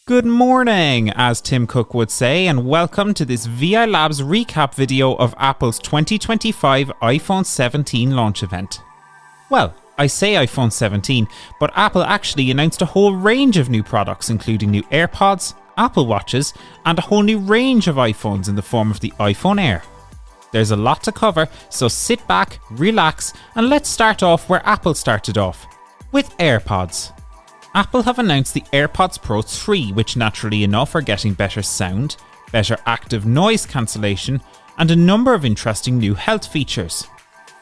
Good morning, as Tim Cook would say, and welcome to this VI Labs recap video of Apple's 2025 iPhone 17 launch event. Well, I say iPhone 17, but Apple actually announced a whole range of new products, including new AirPods, Apple Watches, and a whole new range of iPhones in the form of the iPhone Air. There's a lot to cover, so sit back, relax, and let's start off where Apple started off, with AirPods. Apple have announced the AirPods Pro 3, which naturally enough are getting better sound, better active noise cancellation, and a number of interesting new health features.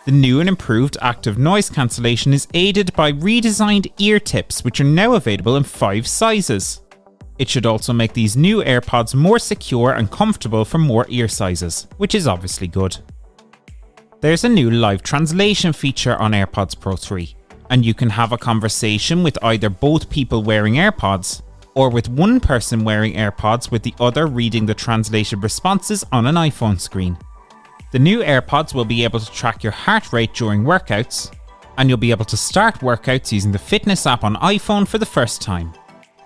The new and improved active noise cancellation is aided by redesigned ear tips, which are now available in 5 sizes. It should also make these new AirPods more secure and comfortable for more ear sizes, which is obviously good. There's a new live translation feature on AirPods Pro 3. And you can have a conversation with either both people wearing AirPods, or with one person wearing AirPods with the other reading the translated responses on an iPhone screen. The new AirPods will be able to track your heart rate during workouts, and you'll be able to start workouts using the fitness app on iPhone for the first time.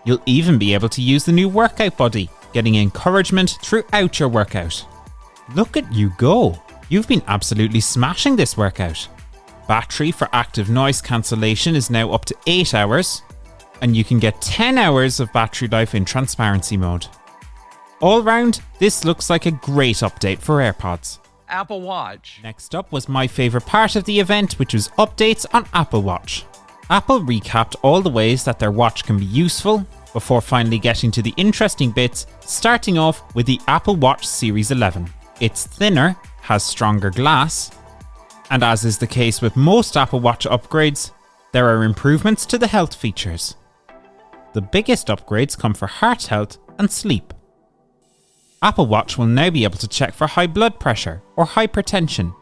You'll even be able to use the new workout buddy, getting encouragement throughout your workout. Look at you go! You've been absolutely smashing this workout. Battery for active noise cancellation is now up to 8 hours, and you can get 10 hours of battery life in transparency mode. All round, this looks like a great update for AirPods. Apple Watch. Next up was my favourite part of the event, which was updates on Apple Watch. Apple recapped all the ways that their watch can be useful, before finally getting to the interesting bits, starting off with the Apple Watch Series 11. It's thinner, has stronger glass, and as is the case with most Apple Watch upgrades, there are improvements to the health features. The biggest upgrades come for heart health and sleep. Apple Watch will now be able to check for high blood pressure or hypertension.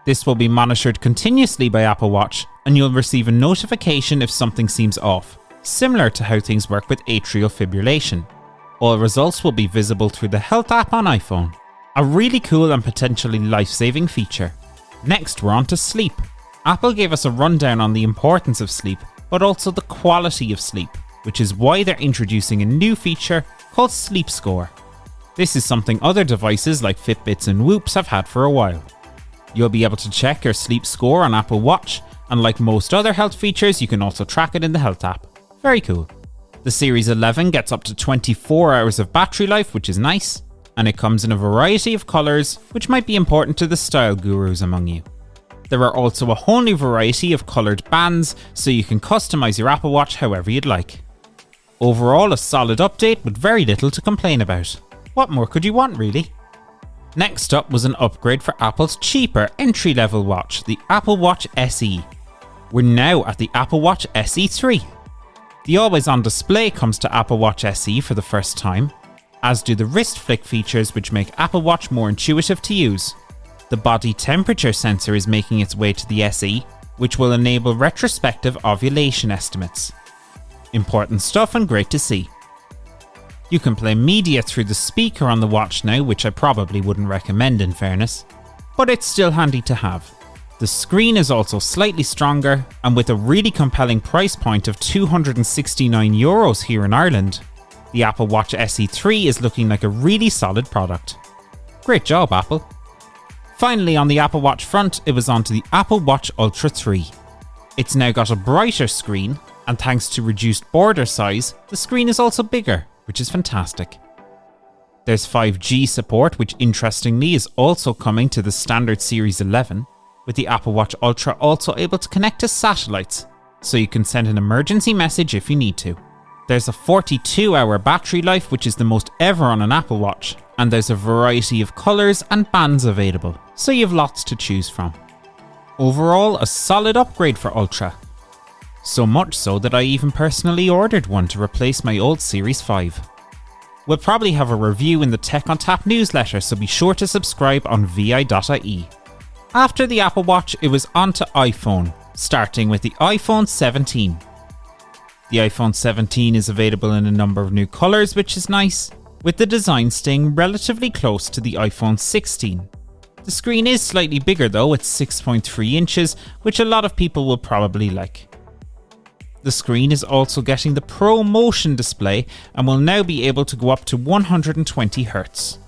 This will be monitored continuously by Apple Watch, and you'll receive a notification if something seems off, similar to how things work with atrial fibrillation. All results will be visible through the Health app on iPhone. A really cool and potentially life-saving feature. Next, we're on to sleep. Apple gave us a rundown on the importance of sleep, but also the quality of sleep, which is why they're introducing a new feature called Sleep Score. This is something other devices like Fitbits and Whoops have had for a while. You'll be able to check your sleep score on Apple Watch, and like most other health features, you can also track it in the Health app. Very cool. The Series 11 gets up to 24 hours of battery life, which is nice. And it comes in a variety of colours, which might be important to the style gurus among you. There are also a whole new variety of coloured bands, so you can customise your Apple Watch however you'd like. Overall, a solid update with very little to complain about. What more could you want, really? Next up was an upgrade for Apple's cheaper entry-level watch, the Apple Watch SE. We're now at the Apple Watch SE 3. The always-on display comes to Apple Watch SE for the first time, as do the wrist flick features, which make Apple Watch more intuitive to use. The body temperature sensor is making its way to the SE, which will enable retrospective ovulation estimates. Important stuff and great to see. You can play media through the speaker on the watch now, which I probably wouldn't recommend in fairness, but it's still handy to have. The screen is also slightly stronger, and with a really compelling price point of €269 here in Ireland, the Apple Watch SE 3 is looking like a really solid product. Great job, Apple. Finally, on the Apple Watch front, it was on to the Apple Watch Ultra 3. It's now got a brighter screen, and thanks to reduced border size, the screen is also bigger, which is fantastic. There's 5G support, which interestingly is also coming to the standard Series 11, with the Apple Watch Ultra also able to connect to satellites, so you can send an emergency message if you need to. There's a 42-hour battery life, which is the most ever on an Apple Watch, and there's a variety of colours and bands available, so you've lots to choose from. Overall, a solid upgrade for Ultra. So much so that I even personally ordered one to replace my old Series 5. We'll probably have a review in the Tech on Tap newsletter, so be sure to subscribe on vi.ie. After the Apple Watch, it was on to iPhone, starting with the iPhone 17. The iPhone 17 is available in a number of new colours, which is nice, with the design staying relatively close to the iPhone 16. The screen is slightly bigger though, it's 6.3 inches, which a lot of people will probably like. The screen is also getting the Pro Motion display and will now be able to go up to 120Hz.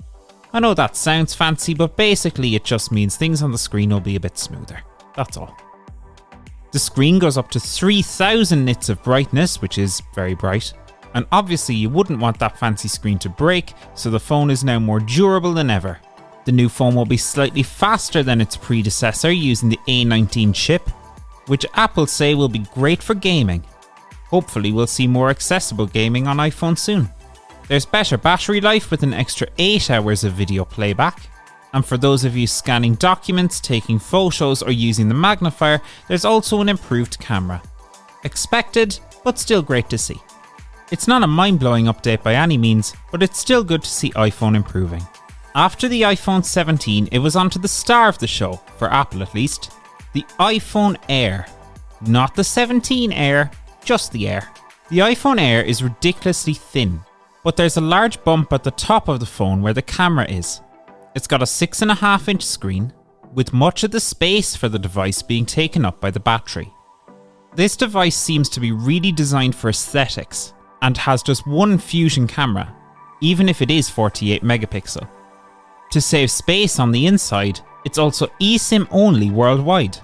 I know that sounds fancy, but basically it just means things on the screen will be a bit smoother. That's all. The screen goes up to 3000 nits of brightness, which is very bright. And obviously you wouldn't want that fancy screen to break, so the phone is now more durable than ever. The new phone will be slightly faster than its predecessor using the A19 chip, which Apple say will be great for gaming. Hopefully we'll see more accessible gaming on iPhone soon. There's better battery life with an extra 8 hours of video playback. And for those of you scanning documents, taking photos or using the magnifier, there's also an improved camera. Expected, but still great to see. It's not a mind-blowing update by any means, but it's still good to see iPhone improving. After the iPhone 17, it was on to the star of the show, for Apple at least, the iPhone Air. Not the 17 Air, just the Air. The iPhone Air is ridiculously thin, but there's a large bump at the top of the phone where the camera is. It's got a 6.5-inch screen, with much of the space for the device being taken up by the battery. This device seems to be really designed for aesthetics, and has just one Fusion camera, even if it is 48 megapixel. To save space on the inside, it's also eSIM only worldwide.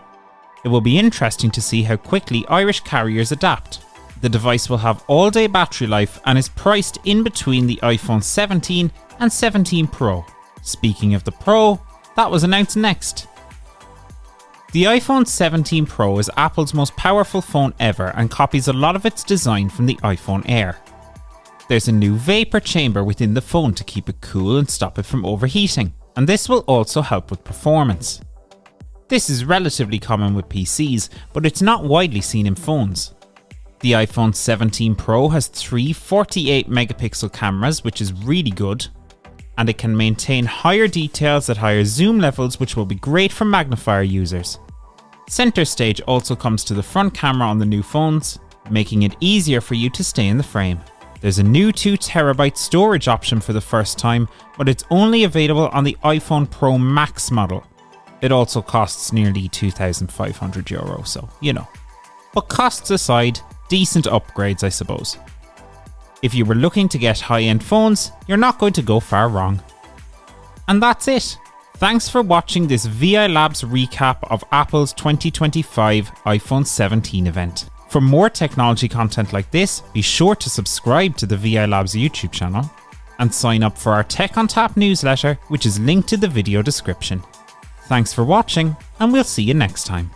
It will be interesting to see how quickly Irish carriers adapt. The device will have all-day battery life and is priced in between the iPhone 17 and 17 Pro. Speaking of the Pro, that was announced next. The iPhone 17 Pro is Apple's most powerful phone ever and copies a lot of its design from the iPhone Air. There's a new vapor chamber within the phone to keep it cool and stop it from overheating, and this will also help with performance. This is relatively common with PCs, but it's not widely seen in phones. The iPhone 17 Pro has 3 48 megapixel cameras, which is really good, and it can maintain higher details at higher zoom levels, which will be great for magnifier users. Center stage also comes to the front camera on the new phones, making it easier for you to stay in the frame. There's a new 2TB storage option for the first time, but it's only available on the iPhone Pro Max model. It also costs nearly €2,500, so you know. But costs aside, decent upgrades I suppose. If you were looking to get high-end phones, you're not going to go far wrong. And that's it. Thanks for watching this VI Labs recap of Apple's 2025 iPhone 17 event. For more technology content like this, be sure to subscribe to the VI Labs YouTube channel and sign up for our Tech on Tap newsletter, which is linked to the video description. Thanks for watching, and we'll see you next time.